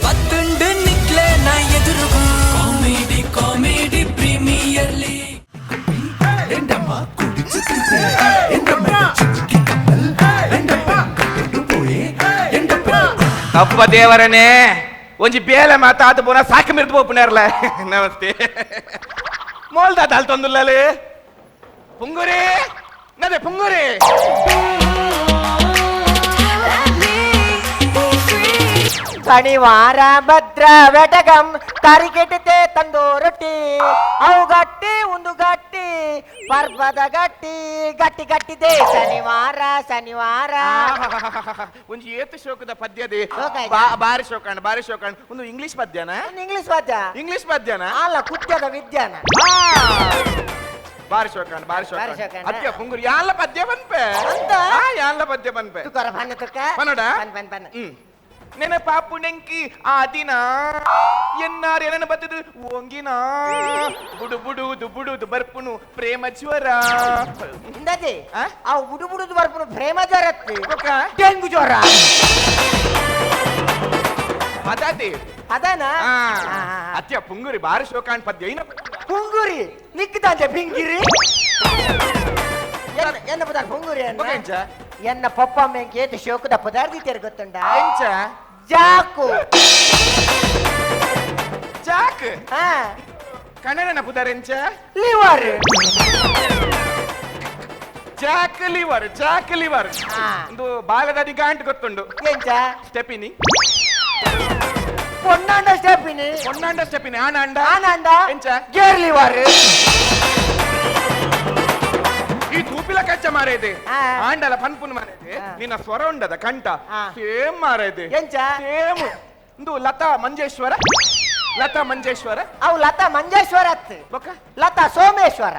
ಬತ್ತುಂಡು ನಿಕ್ಲೆ ನಾ ಎದುರುಗು comedy comedy premier league ಎಂಡಮ್ಮ ಕುಡಿಚುತ್ತಿದ್ದೆ ಎಂಡಮ್ಮ ಚಿಕ್ಕಿ ಕಪ್ಪಲ್ ಎಂಡಪ್ಪ ಕಟ್ಟೆಡು ಪೋಯೆ ಎಂಡಪ್ಪ ಅಪ್ಪ ದೇವರನೇ ಒಂಜಿ ಬೇಲೆ ಮಾತಾದ ಪುನ ಸಾಕು ಮಿರ್ದು ಪೋಪುನೇರ್ಲ ನಮಸ್ತೆ ಮೋಲ್ದ ದಾಲ್ ತೊಂದುಲ್ಲಲೆ ಪುಂಗುರಿ ನದೆ ಪುಂಗುರಿ ಶನಿವಾರ ಭದ್ರ ವೆಟಗಂ ತರಿಗೆಟ್ಟಿತೆ ತಂದು ರೊಟ್ಟಿ ಅವು ಗಟ್ಟಿ ಒಂದು ಗಟ್ಟಿ ಪರ್ವದ ಗಟ್ಟಿ ಗಟ್ಟಿ ಗಟ್ಟಿದೆ ಶನಿವಾರ ಶನಿವಾರ ಒಂಜಿ ಏತು ಶೋಕದ ಪದ್ಯದೆ ಶೋಕ ಬಾರಿ ಶೋಕಾಣ ಒಂದು ಇಂಗ್ಲಿಷ್ ಪದ್ಯನ ಇಂಗ್ಲಿಷ್ ಪದ್ಯ ಇಂಗ್ಲಿಷ್ ಪದ್ಯನ ಅಲ್ಲ ಕುತ್ಯದ ವಿದ್ಯಾನ ಬಾರಿ ಶೋಕಾಣ ಅದ್ಯ ಪುಂಗುರಿ ಯಾನ್ಲ ಪದ್ಯ ಬನ್ಪೆ ಅಂತ? ಯಾನ್ಲ ಪದ್ಯ ಬನ್ಪೆ ತುಕರ ಬನ್ನ ತುಕ ಪನ್ನಡ ಬನ್ ಬನ್ ನೆನ ಪಾಪುಣೆಂಕಿ ಆ ದಿನ ಎನ್ನಾರು ಏನನ್ನ ಬತ್ತದು ಓಂಗಿನ ಬುಡು ಬುಡುದು ಬುಡುದು ಬರ್ಪುನು ಪ್ರೇಮ ಜ್ವರ ಇಂದದೆ ಆ? ಆ ಬುಡು ಬುಡುದು ಬರ್ಪುನು ಪ್ರೇಮ ಜ್ವರತ್ತಿ ಬೊಕ್ಕ ಡೆಂಗು ಜ್ವರ ಅದಾದೆ ಅದನ ಅತ್ಯ ಪುಂಗುರಿ ಬಾರಿ ಶೋಕಾಣ್ ಪದ್ಯ ಇನ್ನ ಪುಂಗುರಿ ನಿಕ್ಕಿದಂತೆ ಪಿಂಗಿರಿ ಎನ್ನ ಪದಾರ್ಥ ಪುಂಗುರಿ ಬೊಕ್ಕ ಎಂಚ ಎನ್ನ ಪಪ್ಪ ಅಮ್ಮೆಂಗೆ ಏತು ಶೋಕದ ಪದಾರ್ಥ ಇತ್ತೀರಿ ಗೊತ್ತುಂಡ ಎಂಚ ಜಾಕು ಚಾಕ್ ಹಾ ಕನ್ನಡನ ಪುದಾರ್ ಎಂಚ ಲಿವರ್ ಚಾಕ್ ಲಿವರ್ ಹಾ. ಒಂದು ಬಾಲದಾದಿ ಗಾಂಟ್ ಗೊತ್ತುಂಡು ಎಂಚ ಸ್ಟೆಪಿನಿ ಪೊನ್ನಾಂಡ ಸ್ಟೆಪಿನಿ ಹೊನ್ನಾಂಡ ಸ್ಟೆಪಿನಿ ಆನಂಡ ಆನಂದ ಎಂಚ ಗೇರ್ ಲಿವರ್ ಈ ತೂಪಿಲ ಕಚ್ಚ ಮಾರೈದೆ ಆ. ಆಂಡಲ ಪನ್ಪುನ್ ಮಾರೈದೆ ಆ. ನಿನ್ನ ಸ್ವರ ಉಂಡದ ಕಂಠ ಆ. ಸೇಮ್ ಮಾರೈದೆ ಎಂಚ ಸೇಮ್ ಒಂದು ಲತಾ ಮಂಜೇಶ್ವರ ಅವು ಲತಾ ಮಂಜೇಶ್ವರ ಅತ್ ಬೊಕ್ಕ ಲತಾ ಸೋಮೇಶ್ವರ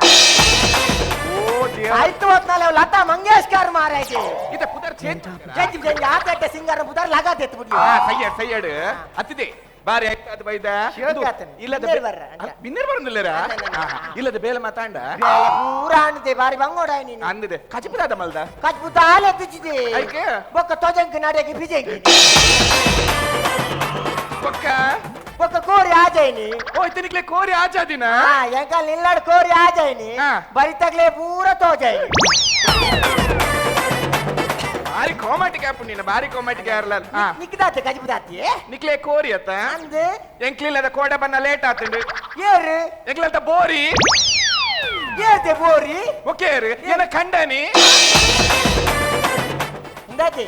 ಓ ದೇವ ಆಯ್ತು ಹೊತ್ನಲ್ಲಿ ಅವು ಲತಾ ಮಂಗೇಶ್ಕರ್ ಮಾರೈತಿ ಇದ ಪುದರ್ ಚೇಂಜ್ ಜಂಜಿ ಜಂಜಿ ಆತಟ್ಟೆ ಸಿಂಗರ್ ಬುದಾರ್ ಲಗಾತ್ ಎತ್ತು ಬಿಡ್ಲಿ ಸೈಯಡ್ ಅತ್ತಿದೆ ಬಾರಿ ಆಯ್ತು ಬೈದ ಶಿವಕ್ಕೆ ಆತನು. ಇಲ್ಲದ ಬಿನ್ನೇರ್ ಬರ್ರ ಅಂತ. ಬಿನ್ನೇರ್ ಬರಂದಿಲ್ಲರ ಇಲ್ಲದ ಬೇಲೆ ಮಾತಾಂಡ ಬೇಲೆ ಪೂರ ಅನ್ನದೆ ಬಾರಿ ಬಂಗೋಡ ನೀನು ಅಂದಿದೆ ಕಚಿಪುದಾದ ಮಲ್ದ ಕಜ್ಬುದ್ದ ಹಾಲೆ ತುಚ್ಚಿದೆ ಐಕೆ ಬೊಕ್ಕ ತೊಜಂಕ್ ನಡೆಗೆ ಬಿಜೆಂಗಿ ಬೊಕ್ಕ ಬೊಕ್ಕ ಕೋರಿ ಆಜೈನಿ ಓ ಇತನಿಕ್ಲೆ ಕೋರಿ ಆಜಾದಿನ ಎಂಕಲ್ ನಿಲ್ಲಾಡ್ ಕೋರಿ ಆಜೈನಿ ಹಾ. ಬರಿ ತಗ್ಲೆ ಪೂರ ತೋಜೈನಿ ಬಾರಿ ಕೋಮಾಟಿಗೆ ಆಪು ನೀನು ಬಾರಿ ಕೋಮಾಟಿಗೆ ಯಾರಲ್ಲ ನಿಕ್ಕಿದಾತೆ ಕಜ್ಬುದಾತಿ ನಿಕ್ಲೆ ಕೋರಿ ಅತ್ತ ಅಂದು ಎಂಕ್ಲಿಲ್ಲದ ಕೋಡೆ ಬನ್ನ ಲೇಟ್ ಆತಂಡು ಏರು ಎಂಕ್ಲದ ಬೋರಿ ಏರ್ತೆ ಬೋರಿ ಒಕ್ಕೇರು ಏನ ಕಂಡನಿ ಇಂದತಿ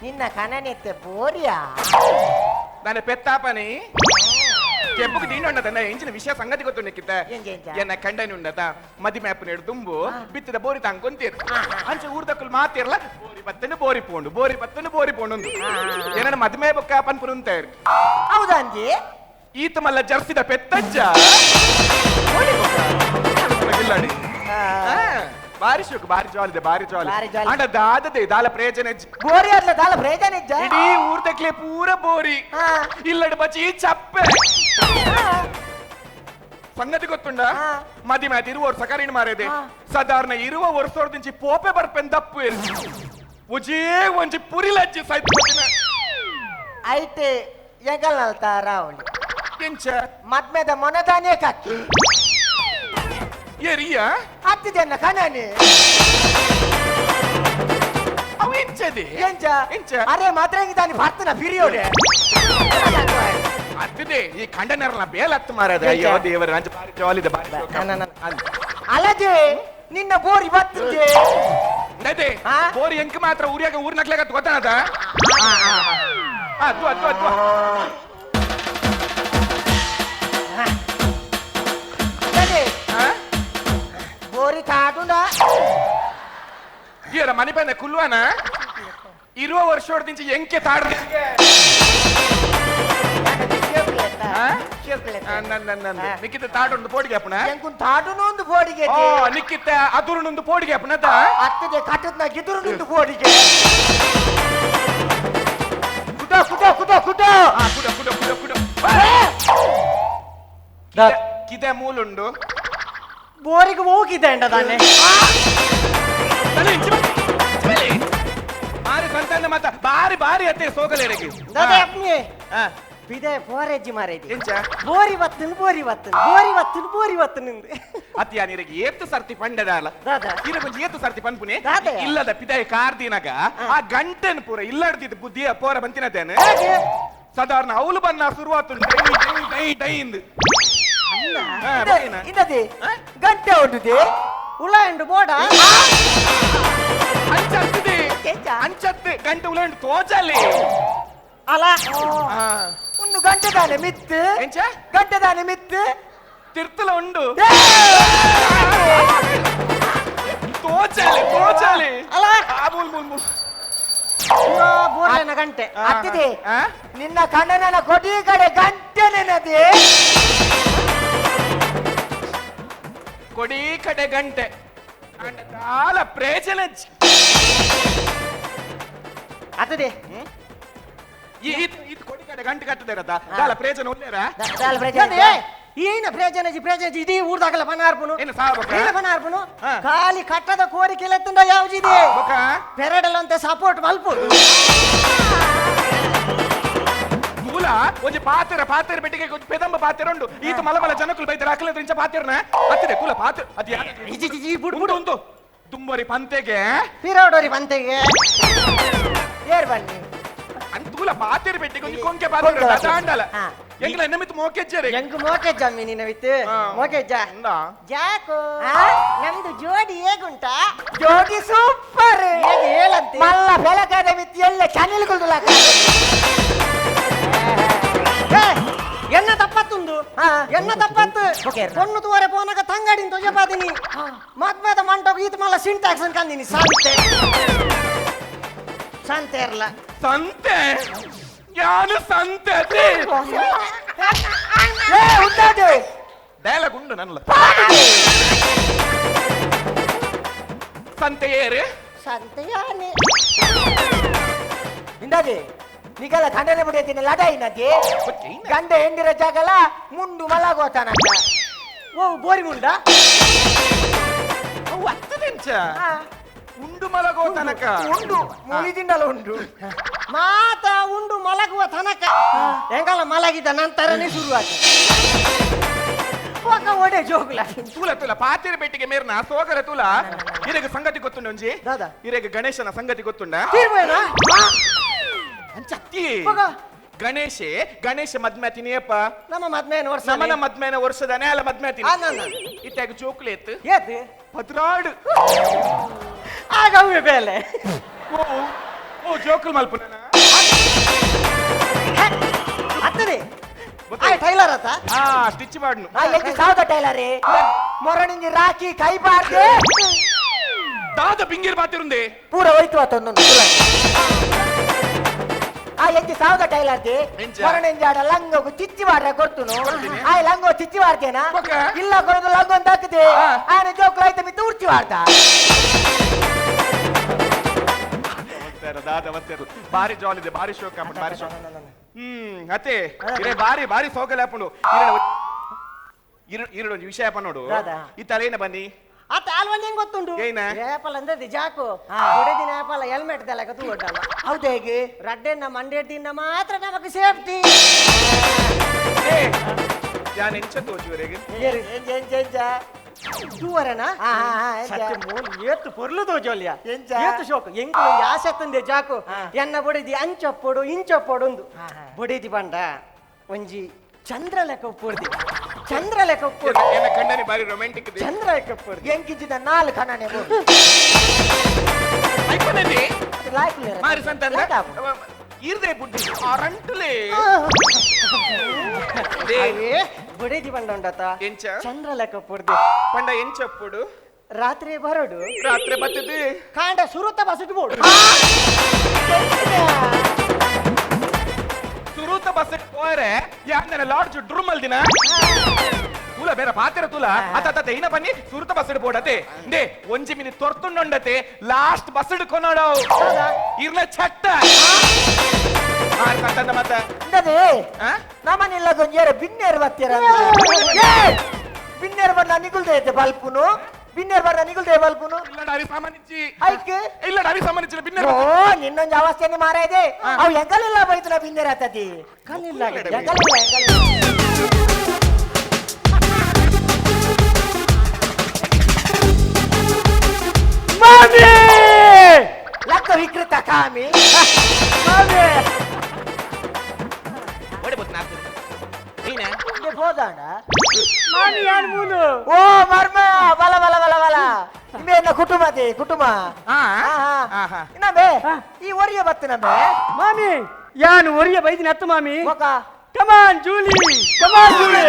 ನಿನ್ನ ಕನನೆತ್ತೆ ಬೋರಿಯಾ ನಾನು ಪೆತ್ತಾಪನಿ ಕೆಬ್ಬುಗೆ ದೀಂಡೊಂಡದ ಎಂಚಿನ ವಿಷಯ ಸಂಗತಿ ಗೊತ್ತು ನಿಕ್ಕಿತ ಎಂಚ? ಎನ್ನ ಕಂಡನಿ ಉಂಡತ ಮದಿ ಮ್ಯಾಪ್ ನೆಡು ತುಂಬು ಬಿತ್ತಿದ ಬೋರಿ ತಂಗೊಂತೀರ್ ಅಂಚೆ ಊರ್ದಕ್ಕಲ್ ಮಾತಿರ್ಲ ಬೋರಿ ಬತ್ತನು ಬೋರಿ ಪೋಂಡು ಏನ ಮದ್ಮೆ ಬೊಕ್ಕ ಪನ್ಪುರು ಅಂತಾರೆ ಹೌದಂಜಿ ಈತ ಮಲ್ಲ ಜರ್ಸಿದ ಪೆತ್ತಜ್ಜ ಗಿಲ್ಲಾಡಿ ಬಾರಿ ಶೋಕ್ ಬಾರಿ ಜಾಲಿ ಬಾರಿ ಜಾಲಿ. ಅಂಡ ದಾದದೆ ದಾಲ ಪ್ರಯೋಜನ ಬೋರಿ ಅದ್ಲ ದಾಲ ಪ್ರಯೋಜನ ಇಜ್ಜ ಇಡೀ ಊರ್ದಕ್ಲೆ ಪೂರ ಬೋರಿ ಹಾ. ಇಲ್ಲಡ್ ಬಚ್ಚಿ ಚಪ್ಪೆ ಸಂಗತಿ ಗೊತ್ತುಂಡ ಹಾ. ಮದಿ ಮ್ಯಾತ್ ಇರುವ ವರ್ಷ ಕರೀಣ್ ಮಾರೇದೆ ಹಾ. ಸಾಧಾರಣ ಇರುವ ವರ್ಷದಿಂದ ಪೋಪೆ ಬರ್ಪೆನ್ ದಪ್ಪು ಉಜೇ ಒಂಜಿ ಪುರಿಲಜ್ಜಿ ಸಾಯ್ತು ಐತೆ ಎಂಕಲ್ ನಲ್ತಾರ ಅವಳಿ ಎಂಚ ಮದ್ಮೆದ ಮೊನದಾನೇ ಕಕ್ಕಿ ಏರಿಯ ಹತ್ತಿದೆನ್ನ ಕನನಿ ಅವು ಎಂಚದೆ ಎಂಚ ಎಂಚ ಅರೆ ಮಾತ್ರ ತಾನಿ ಭರ್ತನ ಪಿರಿಯೋಡೆ ಅತ್ತಿದೆ ಈ ಖಂಡನರನ್ನ ಬೇಲತ್ತು ಮಾರದ ಅಯ್ಯೋ ದೇವರ ಅಂಚ ಬಾರಿ ಜಾಲಿದ ಬಾರಿ ಶೋಕ. ಅಲ್ಲದೆ ನಿನ್ನ ಬೋರಿ ಬತ್ತಿದೆ ನಡೆ ಹಾ? ಬೋರಿ ಎಂಕ ಮಾತ್ರ ಊರಿಯಾಗ ಊರ್ನಕ್ಲಾಗ ಗೊತ್ತಾನದ ಅದು ಅದು ಅದು ಬೋರಿ ತಾಟುಂಡ ಈರ ಮನೆ ಬಂದ ಕುಲ್ವಾನ ಇರುವ ವರ್ಷದಿಂದ ಎಂಕೆ ತಾಡ್ದೆ ನಿಕ್ಕಿತ ತಾಡೊಂದು ಪೋಡಿಗೆ ಅಪ್ಪನ ಎಂಕುನ್ ತಾಟುನು ಒಂದು ಬೋಡಿಗೆ ಓ ನಿಕ್ಕಿತ ಅದುರುನೊಂದು ಪೋಡಿಗೆ ಅಪ್ಪನದ ಹತ್ತಿದೆ ಕಟ್ಟದ್ನ ಗಿದುರುನುಂದು ಬೋಡಿಗೆ ಕುಟ ಕುಟ ಕುಟ ಕುಟ ಕುಡ ಕುಡ ಕುಡ ಕುಡ ಕಿದೆ ಮೂಲುಂಡು ಬೋರಿಗೆ ಹೋಗಿದೆ ಅಂಡ ತಾನೆ ಮಾರಿ ಸಂತಾನ ಮತ್ತ ಬಾರಿ ಬಾರಿ ಅತ್ತೆ ಸೋಗಲೇರಿಗೆ ಬಿದೆ ಪೋರೆಜ್ಜಿ ಮಾರೇದಿ ಎಂಚ ಬೋರಿ ಬತ್ತನು ಬೋರಿ ಬತ್ತನು ಅತ್ಯ ನಿನಗೆ ಏತ್ತು ಸರ್ತಿ ಪಂಡದ ಅಲ್ಲ ದಾದ ಇರ ಕೊಂಚ ಏತ್ತು ಸರ್ತಿ ಪನ್ಪುನೆ ದಾದ ಇಲ್ಲದ ಪಿದಾಯ ಕಾರ್ದಿನಾಗ ಆ ಗಂಟೆನ್ ಪೂರ ಇಲ್ಲಡ್ದಿದ್ದು ಬುದ್ಧಿಯ ಪೋರ ಬಂತಿನದೇನು ಸಾಧಾರಣ ಅವಳು ಬನ್ನ ಶುರುವಾತು ಡೈ ಡೈ ಇಂದು ಇನ್ನದೇ ಗಂಟೆ ಹೊಂದಿದೆ ಉಳ ಎಂಡು ಬೋಡ ಅಂಚತ್ತಿದೆ ಅಂಚತ್ತೆ ಗಂಟೆ ಉಲಂಡು ತೋಜಲ್ಲಿ ಅಲ್ಲ ಒಂದು ಗಂಟೆ ದಾನೆ ಮಿತ್ತು ಎಂಚ ಗಂಟೆ ದಾನೆ ಮಿತ್ತು ತಿರ್ತಲ ಉಂಡು ತೋಜಲ್ಲಿ ಅಲ್ಲ ಮೂಲ್ ಮೂಲ್ ಮೂಲ್ ಬೋರ್ಲೆನ ಗಂಟೆ ಹತ್ತಿದೆ ನಿನ್ನ ಕಣ್ಣನ ಕೊಡಿ ಕಡೆ ಗಂಟೆ ನೆನದೆ ಕೊಡಿ ಕಡೆ ಗಂಟೆ ಕಾಲ ಪ್ರೇಜನ ಹತ್ತದೆ ಇದು ಕೊಡಿ ಕಡೆ ಗಂಟೆ ಕಟ್ಟದೆ ಇರತ್ತ ಕಾಲ ಪ್ರೇಜನ ಒಳ್ಳೆಯರ ಏನ ಪ್ರಯೋಜನಜಿ ಇದೀ ಊರ್ದಾಗಲ್ಲ ಪನಾರ್ಪುನು ಏನು ಸಾಬಕ ಏನ ಪನಾರ್ಪುನು ಖಾಲಿ ಕಟ್ಟದ ಕೋರಿಕೆ ತುಂಡ ಯಾವ್ದಿದೆ ಪೆರಡಲ್ಲಂತೆ ಸಪೋರ್ಟ್ ಮಲ್ಪು ಮೂಲ ಒಂಜಿ ಪಾತೆರ ಬೆಟ್ಟಿಗೆ ಪೆದಂಬ ಪಾತೆರ ಉಂಡು ಈತ ಮಲಮಲ ಜನಕ್ಕಲು ಬೈತರ ಅಕಲ ಇಂಚ ಪಾತೆರನ ಹತ್ತಿದೆ ಕುಲ ಪಾತೆ ಅದು ಉಂಟು ತುಂಬರಿ ಪಂತೆಗೆ ಪಿರೋಡೋರಿ ಬಂತೆಗೆ ಏರ್ ಬನ್ನಿ ಅಂತೂಲ ಪಾತೆರ ಬೆಟ್ಟಿಗೆ ಒಂಜಿ ಕೊಂಕೆ ಪಾತೆರ ದಾಂಡಲ ಎಂಗ್ಲ ನಮಿತ್ ಮೋಕೆಜ್ಜರೆ ಎಂಗ್ ಮೋಕೆಜ್ಜ ನಿನ್ನ ವಿತ್ತು ಮೋಕೆಜ್ಜ ಜಾಕೋ ನಮ್ದು ಜೋಡಿ ಹೇಗುಂಟ ಜೋಡಿ ಸೂಪರ್ ಹೇಳಂತೆ ಮಲ್ಲ ಬೆಳಗಾದ ಮಿತ್ತಿ ಎಲ್ಲ ಚಾನೆಲ್ ಕೊಲ್ದುಲಾಕ ಎನ್ನ ತಪ್ಪತ್ತುಂದು ಎನ್ನ ತಪ್ಪತ್ತು ಕೊಣ್ಣು ತೋರೆ ಪೋನಗ ತಂಗಡಿನ ತೊಜಪಾದಿನಿ ಮದ್ಮೇದ ಮಂಟೋಗ ಈತ ಮಲ್ಲ ಸಿಂಟ್ಯಾಕ್ಸ್ ಅನ್ಕಂದಿನಿ ಸಂತೆ ಇರ್ಲ ಸಂತೆ ಯಾನು ಸಂತೆ ಡೈಲಾಗ್ ಉಂಡು ನನ್ನಲ್ಲ ಸಂತೆ ಏರು ಸಂತೆಯಾನೆ ಇಂದದಿ ನಿಗಲ ಗಂಡನೆ ಬಿಡಿಯತೀನಿ ಲಡಾಯಿ ನದಿ ಗಂಡ ಹೆಂಡಿರ ಜಾಗಲ ಮುಂಡು ಮಲಗೋತಾನಂತ ಓ ಬೋರಿ ಮುಂಡ ಅವು ಅತ್ತದೆಂಚ ಉಂಡು ಮಲಗೋ ತನಕ ಉಂಡು ಮುಳಿದಿಂಡಲ ಉಂಡು ಮಾತ ಉಂಡು ಮಲಗುವ ತನಕ ಹೆಂಗಲ್ಲ ಮಲಗಿದ ನಂತರನೇ ಶುರುವಾತ ಒಡೆ ಜೋಗುಲ ತೂಲ ತೂಲ ಪಾತೆರ ಬೆಟ್ಟಿಗೆ ಮೇರ್ನ ಸೋಗರ ತೂಲ ಇರೆಗೆ ಸಂಗತಿ ಗೊತ್ತುಂಡ ಒಂಜಿ ದಾದಾ ಇರೆಗೆ ಗಣೇಶನ ಸಂಗತಿ ಗೊತ್ತುಂಡ ಅಂಚತ್ತಿ ಗಣೇಶ ಮದ್ಮ್ಯಾತಿನಿಯಪ್ಪ ನಮ್ಮ ಮದ್ಮೇನ ವರ್ಷ ನಮ್ಮನ ಮದ್ಮೇನ ವರ್ಷದನೇ ಅಲ್ಲ ಮದ್ಮ್ಯಾತಿನಿ ಇತ್ತಾಗ ಚೋಕ್ಲೇಟ್ ಏತ್ ಪದ್ರಾಡು ಆಗವೆ ಬೇಲೆ ಓ ಜೋಕಲ್ ಮಲ್ಪನ ಹತ್ತದೆ ಟೈಲರ್ ಆತ ಸ್ಟಿಚ್ ಮಾಡ್ನು ಎಲ್ಲಿ ಸಾವುದ ಟೈಲರೇ ಮೊರಣಿಂಗಿ ರಾಕಿ ಕೈ ಬಾರ್ದೆ ದಾದ ಬಿಂಗಿರ್ ಬಾತಿರುಂದೆ ಪೂರ ಹೋಯ್ತು ಆತೊಂದೊಂದು ಎಂಟಿ ಸಾವುದ ಟೈಲರ್ದೆ ಮೊರಣಿಂಜಾಡ ಲಂಗು ತಿಚ್ಚಿ ಬಾಡ್ರೆ ಕೊಡ್ತುನು ಆ ಲಂಗು ತಿಚ್ಚಿ ಬಾರ್ದೇನಾ ಇಲ್ಲ ಕೊಡೋದು ಲಂಗು ಅಂತ ಹಾಕಿದೆ ಆನ ಜೋಕ್ಲು ಆಯ್ತು ಮಿತ್ತು ಉರ್ಚಿ ಬಾರ್ದ ದಾದ ಬಾರಿ ಜಾಲಿ ಇದೆ ಬಾರಿ ಶೋಕ ಬಾರಿ ಶೋಕ ಅತ್ತೆ ಇರೇ ಬಾರಿ ಬಾರಿ ಸೋಗಲ ಹಾಕೊಂಡು ಒಂದು ವಿಷಯ ನೋಡು ಈ ತಲೇನ ಬನ್ನಿ ಆತ ಆಲ್ವಲ್ಲಿ ಹೆಂಗ್ ಗೊತ್ತುಂಡು ಏನ ಏಪಲ್ ಅಂದ್ರೆ ಜಾಕು ಹೊಡೆದಿನ ಏಪಲ್ ಹೆಲ್ಮೆಟ್ ದೆಲ್ಲ ತೂಗೊಟ್ಟಲ್ಲ ಹೌದು ಹೇಗೆ ರಡ್ಡೆನ್ನ ಮಂಡ್ಯದಿಂದ ಮಾತ್ರ ನಮಗೆ ಸೇಫ್ಟಿ ಯಾನ್ ಎಂಚ ತೋಚುವರೆಗೆ ತೂವರೆನಾ ಏತ್ತು ಪೊರ್ಲು ತೋಜೋಲ್ಯ ಏತ್ತು ಶೋಕ ಎಂಕು ಯಾಸತ್ತಂದೆ ಜಾಕು ಎನ್ನ ಬೊಡಿದಿ ಅಂಚಪ್ಪೊಡು ಇಂಚಪ್ಪೊಡು ಒಂದು ಬೊಡಿದಿ ಬಂಡ ಒಂಜಿ ಚಂದ್ರ ಲೆಕ್ಕ ಉಪ್ಪುರ್ದಿ ಚಂದ್ರ ಲೆಕ್ಕ ಉಪ್ಪುರ್ದಿ ಎನ್ನ ಕಣ್ಣನಿ ಬಾರಿ ರೊಮ್ಯಾಂಟಿಕ್ ಇದೆ ಚಂದ್ರ ಲೆಕ್ಕ ಉಪ್ಪುರ್ದಿ ಎಂಕಿಜಿದ ನಾಲ್ಕು ಕಣ್ಣನೆ ಐಪನದಿ ಲಾಯ್ಕ್ಲೆ ಮಾರಿ ಸಂತಂದ ಇರ್ದೆ ಬುಡ್ಡಿ ಆರಂಟುಲೆ ಬೊಡಿದಿ ಬಂಡ ಉಂಡತ ಎಂಚ ಚಂದ್ರ ಲೆಕ್ಕ ಉಪ್ಪುರ್ದಿ ಪಂಡ ಎಂಚಪ್ಪುಡು ರಾತ್ರಿ ಬರಡು ರಾತ್ರಿ ಬರ್ತದೆ ಕಾಂಡ ಸುರುತ್ತ ಬಸಟ್ಟು ಬೋಡು ಸುರುತ್ತ ಬಸ್ ಹೋರೆ ಯಾಕೆ ಲಾಡ್ಜ್ ಡ್ರೂಮಲ್ ದಿನ ತೂಲ ಬೇರೆ ಪಾತೆರ ತೂಲ ಅತ್ತ ಇನ ಬನ್ನಿ ಸುರುತ್ತ ಬಸ್ ಬೋಡತೆ ದೇ ಒಂಜಿ ಮಿನಿ ತೊರ್ತುಂಡೊಂಡತೆ ಲಾಸ್ಟ್ ಬಸ್ ಕೊನೋಡು ಇರ್ನ ಚಟ್ಟ ಮಾರ್ಕಂತಂದ ಮತ್ತ ಇಂದದೆ ನಮ್ಮನೆಲ್ಲ ಗೊಂಜೇರ ಬಿನ್ನೇರು ಬತ್ತೀರ ಬಿನ್ನೇರು ಬಂದ ನಿಗುಲ್ದೆ ಐತೆ ಬಲ್ಪುನು బిన్నెర్ బర్ర నిగులు దేవల్పును ಇಲ್ಲ ದಾರಿ ಸಂಬಂಧಿಸಿ ಐಕೆ ಇಲ್ಲ ದಾರಿ ಸಂಬಂಧಿಸಿನ ಭಿನ್ನ ಓ ನಿನ್ನೊಂದು ಅವಸ್ಥೆಯನ್ನು ಮಾರಾಯ್ದೆ ಅವು ಎಂಗಲಿಲ್ಲ ಬೈತನ ಬಿನ್ನೆರ್ ಆತತಿ ಕಲ್ಲಿಲ್ಲ ಮಾಮಿ ಲಕ್ಕ ವಿಕೃತ ಕಾಮಿ ಮಾಮಿ ಓಡಿಬೋದು ನಾಲ್ಕು ನೀನ ಹೋದಾಣ ಮಾಮಿ ಯಾರು ಮೂಲು ಓ ಮರ್ಮ ಬಲ ಬಲ ಬಲ ಬಲ ನಿಮ್ಮೆನ್ನ ಕುಟುಂಬದಿ ಕುಟುಂಬ ಇನ್ನಬೇ ಈ ಒರಿಯ ಬತ್ತಿನಬೇ ಮಾಮಿ ಯಾನು ಒರಿಯ ಬೈದಿನ ಅತ್ತು ಮಾಮಿ ಒಕ ಕಮಾನ್ ಜೂಲಿ ಕಮಾನ್ ಜೂಲಿ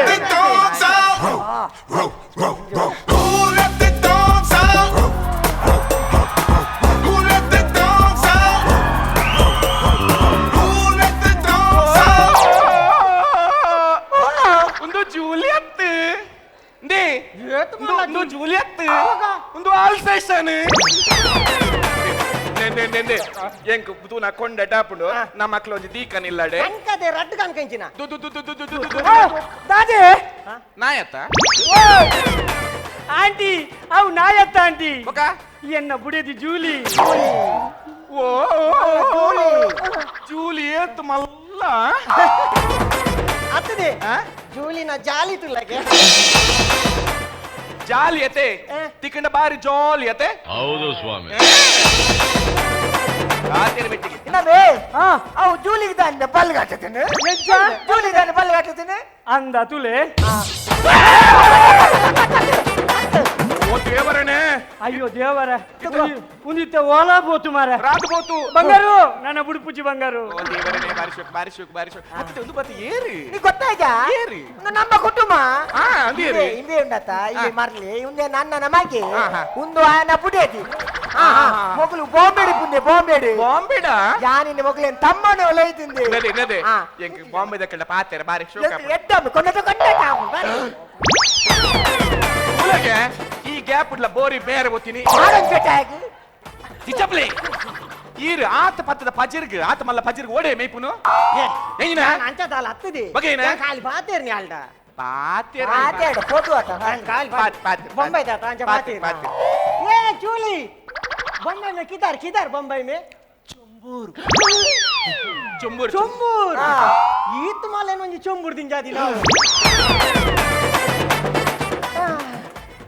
ಒಂದು ಜೂಲಿಯತ್ ಒಂದು ಜೂಲಿಯತ್ ಒಂದು ಆಲ್ಸೇಷನ್ ಎಂಕ್ ತೂನ ಕೊಂಡ ಟಾಪುಂಡು ನಮ್ಮ ಮಕ್ಳು ಒಂದು ದೀಕನಿಲ್ಲಡೆ ಅಂಕದೆ ರಡ್ಡು ಕನ್ಕಂಚಿನ ದಾದೆ ನಾಯತ್ತ ಆಂಟಿ ಅವು ನಾಯತ್ತ ಆಂಟಿ ಒಕ ಎನ್ನ ಬುಡಿದಿ ಜೂಲಿ ಓ ಜೂಲಿಯತ್ ಮಲ್ಲ ಅತ್ತದೆ ಜೂಲಿನ ಜಾಲಿ ತುಲ್ಲಗೆ ಜಾಲಿಯತೆ ತಿಕ್ಕಂಡ ಬಾರಿ ಜಾಲಿಯತೆ ಹೌದು ಸ್ವಾಮಿ ಬೆಟ್ಟಿಗೆ ಇನ್ನಬೇ ಅವು ಜೂಲಿಗೆ ದಾನೆ ಬಲ್ಲು ಕಟ್ಟತೇನೆ ಜೂಲಿಗೆ ದಾನೆ ಬಲ್ಲು ಕಟ್ಟತೇನೆ ಅಂದ ತುಲೆ ಓ ದೇವರನೇ ಅಯ್ಯೋ ದೇವರ ಕುಂದಿತ್ತ ಓಲಾ ಬೋತು ಮಾರ ರಾತ್ ಬೋತು ಬಂಗಾರು ನನ್ನ ಬುಡುಪುಚ್ಚಿ ಬಂಗಾರು ಓ ದೇವರನೇ ಬಾರಿ ಶೋಕ್ ಹತ್ತಿತ ಒಂದು ಬತ್ತಿ ಏರಿ ನೀ ಗೊತ್ತಾಯ್ತಾ ಏರಿ ನಮ್ಮ ಕುಟುಂಬ ಅಂದಿರಿ ಹಿಂದೆ ಉಂಡತ ಇಲ್ಲಿ ಮರ್ಲಿ ಮುಂದೆ ನನ್ನ ನಮಗೆ ಹಾ. ಒಂದು ಆಯನ ಪುಡೇದಿ ಮೊಗಲು ಬಾಂಬೆಡಿ ಪುಂದೆ ಬಾಂಬೆಡಿ ಬಾಂಬೆಡ ಯಾನಿನ ಮೊಗಲೇನ್ ತಮ್ಮನ ಒಲೈತಿಂದೆ ನದೆ ಎಂಕ್ ಬಾಂಬೆದ ಕಳ್ಳ ಪಾತೆರ ಬಾರಿ ಶೋಕ ಎಡ್ಡಮ್ಮೆ ಕೊಂಡದ ಕೊಂಡಟ ಮೂಲಗೆ ಈ ಗ್ಯಾಪ್ ಉಡ್ಲ ಬೋರಿ ಬೇರೆ ಓದ್ತೀನಿ ಆರೆಂಜ್ ಬೆಟ್ಟಾಗಿ ಚಿಚ್ಚಪ್ಲಿ ಈರು ಆತ ಪತ್ತದ ಪಜಿರ್ಗ್ ಆತ ಮಲ್ಲ ಪಜಿರ್ಗ್ ಓಡೆ ಮೇಯ್ಪುನು ಏನಿನ ಅಂಚದಾಲ ಹತ್ತದಿ ಬಗೆನ ಖಾಲಿ ಬಾತೇರ್ನಿ ಆಲ್ಡ ಪಾತೆರ ಬಾತೇಡ ಫೋಟೋ ಆತ ಖಾಲಿ ಪಾತೆ बम्बई जाता अंचा पाते, बातेर पाते। ये चूली बम्बई में किधर बम्बई में ಚುಂಬೂರ್ ಚೊಂಬೂರ್ ಈ ತುಮಾಲೇನು ಒಂಜಿ ಚೊಂಬುರ್ ದಿಂಜಾದಿ ನಾವು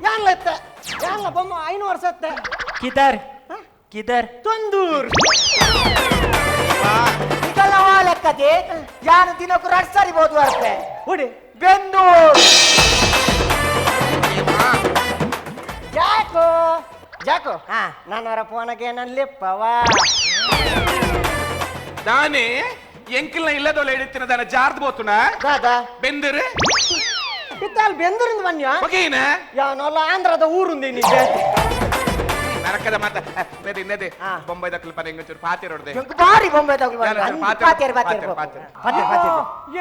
ಯಾನ್ಲ ಬೊಮ್ಮ 5 ವರ್ಷ ಅತ್ತೆ ಕಿದರ್ ಕಿದರ್ ತೊಂದೂರ್ ಇದೆಲ್ಲ ಲೆಕ್ಕದೆ ಯಾನು ದಿನಕ್ಕೂ 2 ಸಾರಿ ಬೋದು ಅರ್ತೆ ಹೊಡಿ ಬೆಂದೂರ್ ಜಾಕೋ ನನ್ನವರ ಫೋನಗೆ ನನ್ನ ಲಿಪ್ಪವಾ ನಾನೇ ಎಂಕಿಲ್ನ ಇಲ್ಲದೊಳ ಹಿಡಿತಿನ ದನ ಜಾರ್ದ್ ಬೋತುನ ದಾದಾ ಬೆಂದಿರು ಇತ್ತಲ್ಲಿ ಬೆಂದೂರಿಂದ ಬನ್ಯ ಬಗೆಯಿನ ಯಾವನಲ್ಲ ಆಂಧ್ರದ ಊರುಂದಿ ನಿಜ ನರಕದ ಮಾತ ನದೆ ಬೊಂಬೈ ದಕ್ಕಲ್ ಪರ ಹೆಂಗಚೂರು ಪಾತೆ ಹೊಡ್ದೆ ಬಾರಿ ಬೊಂಬೆ ತಗೊಳ್ಳಿ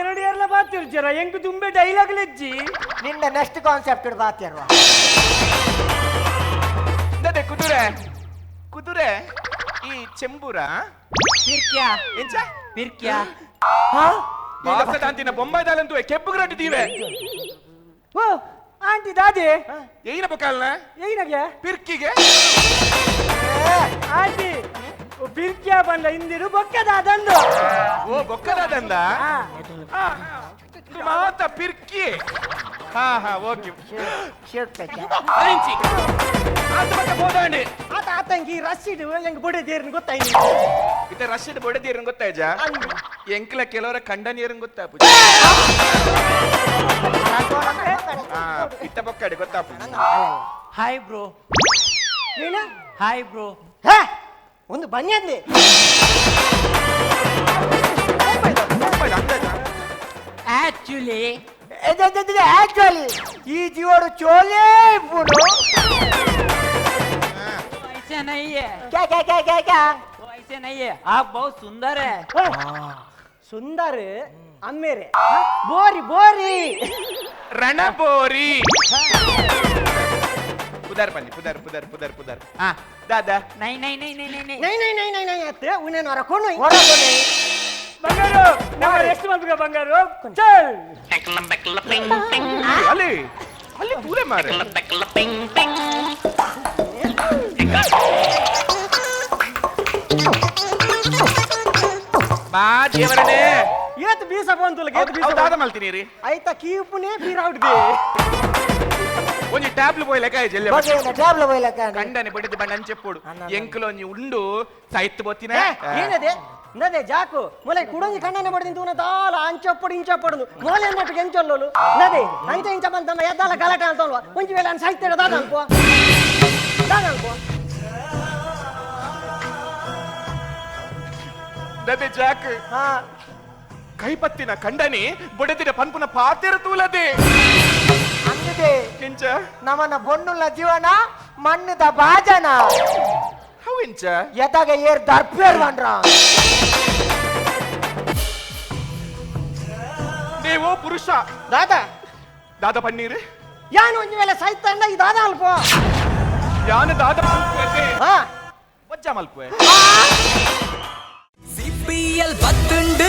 ಎರಡು ಎಲ್ಲ ಬಾತಿರ್ಚಾರ ಹೆಂಗ್ ತುಂಬೆ ಡೈಲಾಗ್ ಲೆಜ್ಜಿ ನಿನ್ನ ನೆಕ್ಸ್ಟ್ ಕಾನ್ಸೆಪ್ಟ್ ಬಾತಿಯರ್ವಾ ನದೆ ಕುದುರೆ ಈ ಚೆಂಬೂರ ಪಿರ್ಕ್ಯಾ ಎಂಚ ಪಿರ್ಕ್ಯಾ ಬಾಸದಾಂತಿನ ಬೊಂಬೈ ದಾಲಂತೂ ಕೆಬ್ಬುಗ್ರಟ್ಟಿದ್ದೀವೆ ಓ ಆಂಟಿ ದಾದಿ ಏನ ಬೊಕಾಲ್ನ ಏನಾಗೆ ಪಿರ್ಕಿಗೆ ಆಂಟಿ ಪಿರ್ಕ್ಯಾ ಬಂದ ಹಿಂದಿರು ಬೊಕ್ಕದಾದಂದು ಓ ಬೊಕ್ಕದಾದಂದ ಮಾತ ಪಿರ್ಕಿ ಹಾ ಓಕೆ ಅರಿಂಚಿ ಆತ ಬಕ್ಕ ಬೋದಾಂಡೆ ಆತ ಆತಂಗಿ ರಶೀಡ್ ಹೆಂಗ್ ಬೊಡೆದೇರ್ನ ಗೊತ್ತಾಯ್ತು ಇತ ರಶೀದ್ ಬೊಡೆದೇರನ್ ಗೊತ್ತಾಯ್ಜ ಎಂಕ್ಲ ಕೆಲವರ ಕಂಡನಿಯರನ್ ಗೊತ್ತಾ ಇತ್ತ ಬೊಕ್ಕಡೆ ಗೊತ್ತಾಪು ಹಾಯ್ ಬ್ರೋ ಏನ ಹಾಯ್ ಬ್ರೋ ಒಂದು ಬನ್ನಿ ಆಕ್ಚುಲಿ ಆಕ್ಚುಲಿ ಈ ಜೀವಡು ಚೋಲೇ ಪುಡು ऐसे नहीं है ಕ್ಯಾ वो ऐसे नहीं है आप बहुत सुंदर है ಸುಂದರ ಅಮ್ಮೇರೆ ಬೋರಿ ರಣಬೋರಿ ಪುದರ್ ಹಾ ದಾದಾ नहीं नहीं नहीं नहीं नहीं ನೈ ಅತ್ತೆ ಉನೇನು ಹೊರಕೊಂಡು ಬಂಗಾರು ನಮ್ಮ ಎಷ್ಟು ಮಂದಿಗೆ ಬಂಗಾರು ಚಲ್ ಅಲ್ಲಿ ತೂಲೆ ಮಾರೆ ಬಾ ದೇವರನೇ ಏತ್ ಬೀಸ ಬಂತುಲ್ಲ ಏತ್ ಬೀಸ ದಾದ ಮಲ್ತೀನಿ ರೀ ಆಯ್ತಾ ಕೀಪುನೇ ಬೀರಾಡ್ದೆ ಒಂಜಿ ಟ್ಯಾಬ್ಲು పోయి ಲೆಕ್ಕ ಜಲ್ಲೆ ಟ್ಯಾಬ್ಲ ಬೈಲಕ್ಕ ಕಂಡನೆ ಬಡಿದ ಬಣ್ಣ ಅಂಚೆಪ್ಪೋಡು ಎಂಕುಲು ಒಂಜಿ ಉಂಡು ಸೈತ್ ಬೊತ್ತಿನ ಏನದೆ ನದೆ ಜಾಕು ಮೊಲೆ ಕುಡೊಂಜಿ ಕಣ್ಣನೆ ಬಡಿದಿಂತು ಉನ ದಾಲ ಅಂಚಪ್ಪಡು ಇಂಚಪ್ಪಡು ಮೊಲೆ ಅನ್ನಟ್ಟು ಎಂಚೊಲ್ಲೋಲು ನದೆ ಅಂಚ ಇಂಚ ಬಂತಮ್ಮ ಎದ್ದಾಲ ಗಲಾಟೆ ಅಂತಲ್ವಾ ಒಂಜಿ ವೇಳೆ ಅನ್ ಸಾಯ್ತೇಡ ದಾದ ಅನ್ಕೋ ನದೆ ಜಾಕ್ ಹಾ ಕೈಪತ್ತಿನ ಕಂಡನಿ ಬಡಿದಿನ ಪನ್ಪುನ ಪಾತೆರ ತೂಲದೆ ಅಂದಿದೆ ಕೆಂಚ ನಮ್ಮನ ಬೊನ್ನುಲ್ಲ ಜೀವನ ಮಣ್ಣದ ಬಾಜನ ಹೌ ಇಂಚ ಎದಾಗ ಏರ್ ದರ್ಪೇರ್ ಬಂದ್ರ ನೀವು ಪುರುಷ ದಾದ ದಾದ ಪನ್ನೀರ್ ಯಾನು ಒಂಜಿ ವೇಳೆ ಸಾಯ್ತಂಡ ಈ ದಾದ ಅಲ್ಪೋ ಯಾನ ದಾದ ಮಲ್ಪುವೆ ಹಾ ವಜ್ಜ ಮಲ್ಪುವೆ CPL 12